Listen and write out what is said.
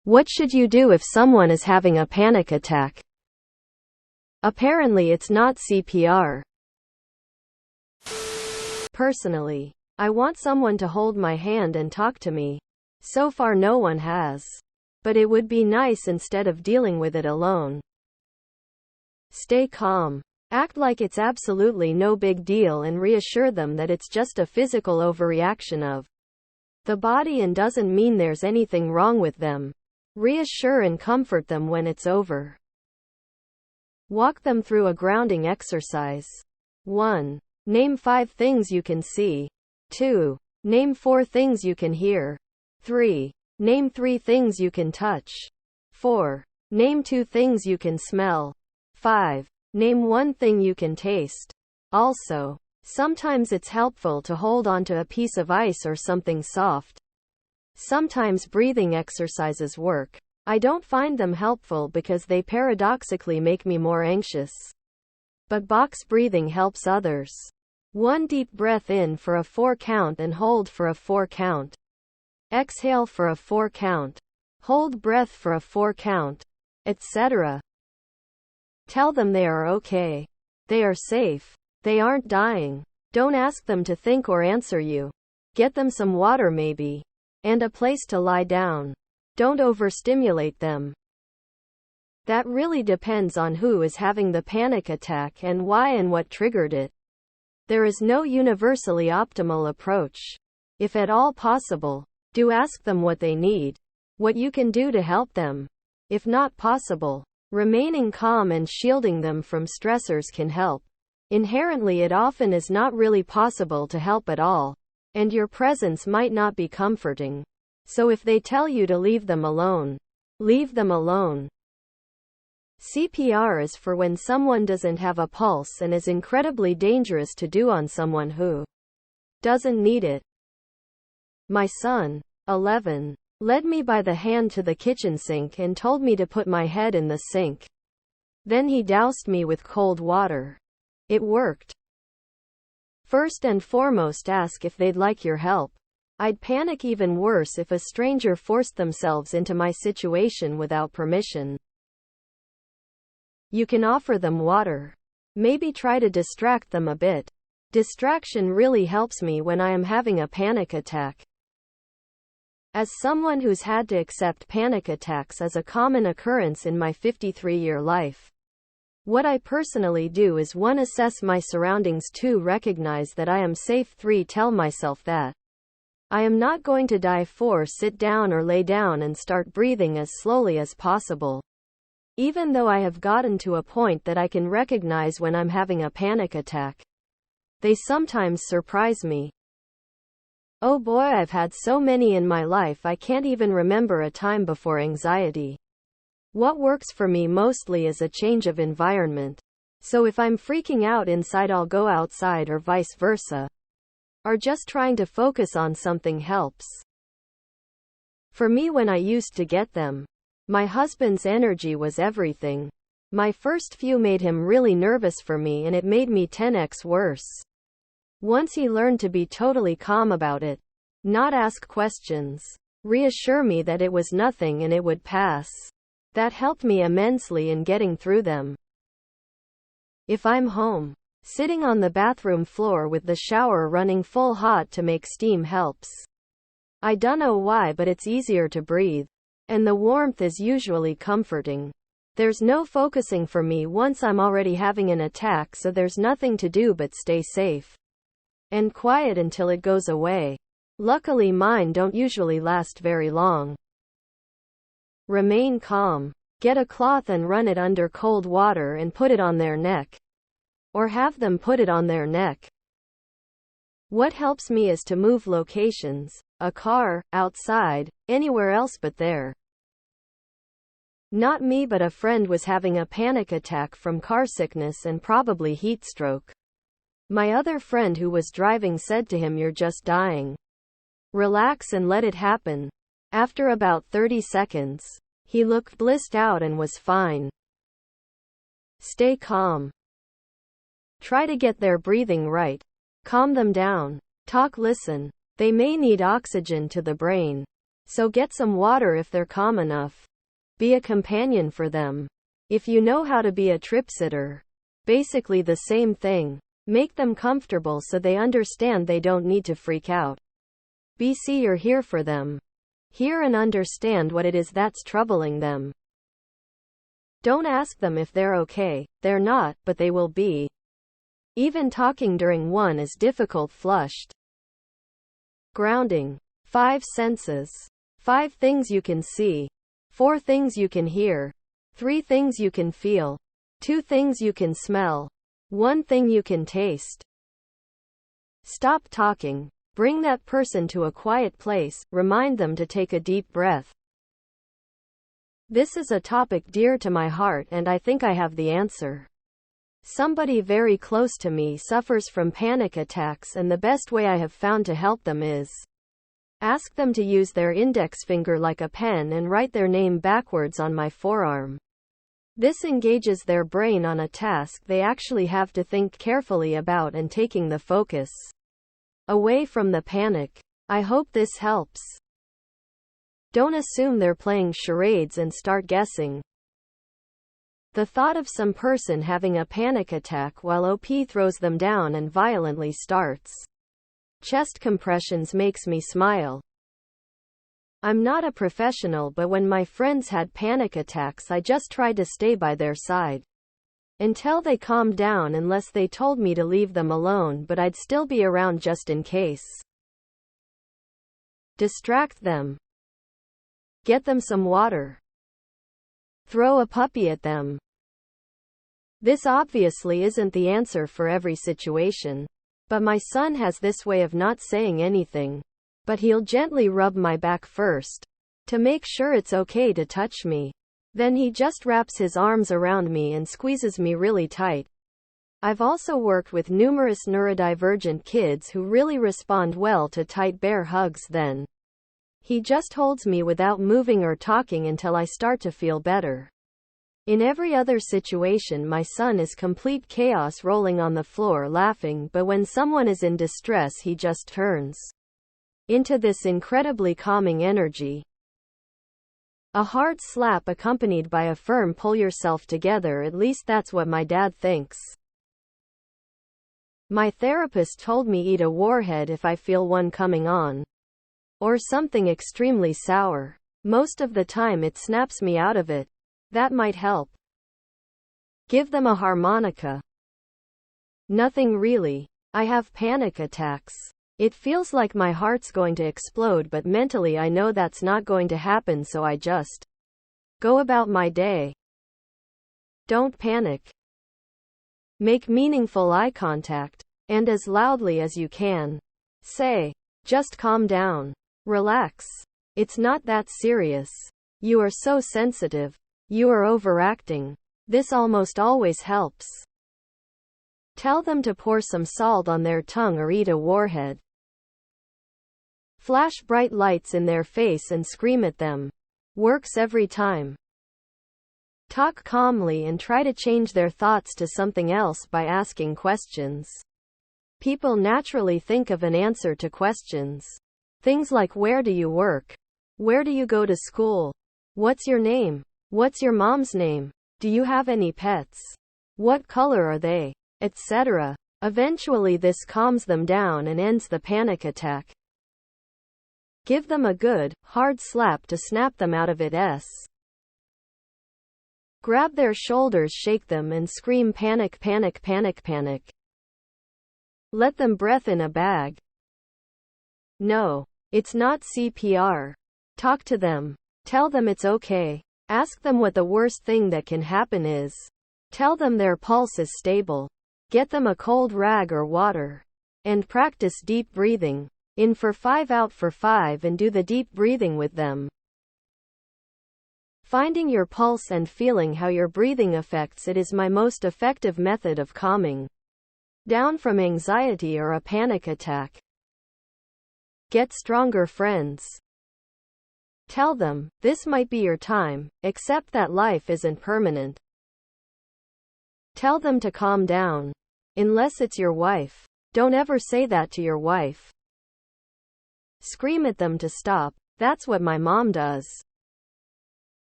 What should you do if someone is having a panic attack? Apparently it's not CPR. Personally, I want someone to hold my hand and talk to me. So far no one has. But it would be nice instead of dealing with it alone. Stay calm. Act like it's absolutely no big deal and reassure them that it's just a physical overreaction of the body and doesn't mean there's anything wrong with them. Reassure and comfort them when it's over. Walk them through a grounding exercise. 1. Name 5 things you can see. 2. Name 4 things you can hear. 3. Name 3 things you can touch. 4. Name 2 things you can smell. 5. Name 1 thing you can taste. Also, sometimes it's helpful to hold onto a piece of ice or something soft. Sometimes breathing exercises work. I don't find them helpful because they paradoxically make me more anxious. But box breathing helps others. 1 deep breath in for a 4 count and hold for a 4 count. Exhale for a 4 count. Hold breath for a 4 count, etc. Tell them they are okay. They are safe. They aren't dying. Don't ask them to think or answer you. Get them some water maybe. And a place to lie down. Don't overstimulate them. That really depends on who is having the panic attack and why and what triggered it. There is no universally optimal approach. If at all possible, do ask them what they need, what you can do to help them. If not possible, remaining calm and shielding them from stressors can help. Inherently, it often is not really possible to help at all, and your presence might not be comforting. So if they tell you to leave them alone, leave them alone. CPR is for when someone doesn't have a pulse and is incredibly dangerous to do on someone who doesn't need it. My son, 11, led me by the hand to the kitchen sink and told me to put my head in the sink. Then he doused me with cold water. It worked. First and foremost, ask if they'd like your help. I'd panic even worse if a stranger forced themselves into my situation without permission. You can offer them water. Maybe try to distract them a bit. Distraction really helps me when I am having a panic attack. As someone who's had to accept panic attacks as a common occurrence in my 53-year life, what I personally do is 1. Assess my surroundings, 2. Recognize that I am safe, 3. Tell myself that I am not going to die, 4. Sit down or lay down and start breathing as slowly as possible. Even though I have gotten to a point that I can recognize when I'm having a panic attack, they sometimes surprise me. Oh boy, I've had so many in my life I can't even remember a time before anxiety. What works for me mostly is a change of environment. So if I'm freaking out inside, I'll go outside or vice versa. Or just trying to focus on something helps. For me, when I used to get them, my husband's energy was everything. My first few made him really nervous for me, and it made me 10x worse. Once he learned to be totally calm about it, not ask questions, reassure me that it was nothing and it would pass. That helped me immensely in getting through them. If I'm home, sitting on the bathroom floor with the shower running full hot to make steam helps. I don't know why, but it's easier to breathe. And the warmth is usually comforting. There's no focusing for me once I'm already having an attack, so there's nothing to do but stay safe and quiet until it goes away. Luckily, mine don't usually last very long. Remain calm. Get a cloth and run it under cold water and put it on their neck. Or have them put it on their neck. What helps me is to move locations. A car, outside, anywhere else but there. Not me, but a friend was having a panic attack from car sickness and probably heat stroke. My other friend who was driving said to him, "You're just dying. Relax and let it happen." After about 30 seconds, he looked blissed out and was fine. Stay calm. Try to get their breathing right. Calm them down. Talk, listen. They may need oxygen to the brain. So get some water if they're calm enough. Be a companion for them. If you know how to be a trip sitter, basically the same thing. Make them comfortable so they understand they don't need to freak out. BC, you're here for them. Hear and understand what it is that's troubling them. Don't ask them if they're okay. They're not, but they will be. Even talking during one is difficult. Flushed. Grounding. 5 senses. 5 things you can see. 4 things you can hear. 3 things you can feel. 2 things you can smell. 1 thing you can taste. Stop talking. Bring that person to a quiet place. Remind them to take a deep breath. This is a topic dear to my heart, and I think I have the answer. Somebody very close to me suffers from panic attacks, and the best way I have found to help them is ask them to use their index finger like a pen and write their name backwards on my forearm. This engages their brain on a task they actually have to think carefully about and taking the focus away from the panic. I hope this helps. Don't assume they're playing charades and start guessing. The thought of some person having a panic attack while OP throws them down and violently starts chest compressions makes me smile. I'm not a professional, but when my friends had panic attacks, I just tried to stay by their side until they calmed down, unless they told me to leave them alone, but I'd still be around just in case. Distract them. Get them some water. Throw a puppy at them. This obviously isn't the answer for every situation, but my son has this way of not saying anything, but he'll gently rub my back first to make sure it's okay to touch me. Then he just wraps his arms around me and squeezes me really tight. I've also worked with numerous neurodivergent kids who really respond well to tight bear hugs. Then he just holds me without moving or talking until I start to feel better. In every other situation, my son is complete chaos, rolling on the floor laughing, but when someone is in distress, he just turns into this incredibly calming energy. A hard slap accompanied by a firm pull yourself together, at least that's what my dad thinks. My therapist told me eat a warhead if I feel one coming on. Or something extremely sour. Most of the time it snaps me out of it. That might help. Give them a harmonica. Nothing really. I have panic attacks. It feels like my heart's going to explode, but mentally I know that's not going to happen, so I just go about my day. Don't panic. Make meaningful eye contact, and as loudly as you can, say, just calm down. Relax. It's not that serious. You are so sensitive. You are overacting. This almost always helps. Tell them to pour some salt on their tongue or eat a warhead. Flash bright lights in their face and scream at them. Works every time. Talk calmly and try to change their thoughts to something else by asking questions. People naturally think of an answer to questions. Things like, where do you work? Where do you go to school? What's your name? What's your mom's name? Do you have any pets? What color are they? Etc. Eventually this calms them down and ends the panic attack. Give them a good, hard slap to snap them out of it. Grab their shoulders, shake them, and scream panic, panic, panic, panic. Let them breath in a bag. No, it's not CPR. Talk to them. Tell them it's okay. Ask them what the worst thing that can happen is. Tell them their pulse is stable. Get them a cold rag or water. And practice deep breathing. In for 5, out for 5, and do the deep breathing with them. Finding your pulse and feeling how your breathing affects it is my most effective method of calming down from anxiety or a panic attack. Get stronger friends. Tell them, this might be your time, accept that life isn't permanent. Tell them to calm down. Unless it's your wife. Don't ever say that to your wife. Scream at them to stop. That's what my mom does.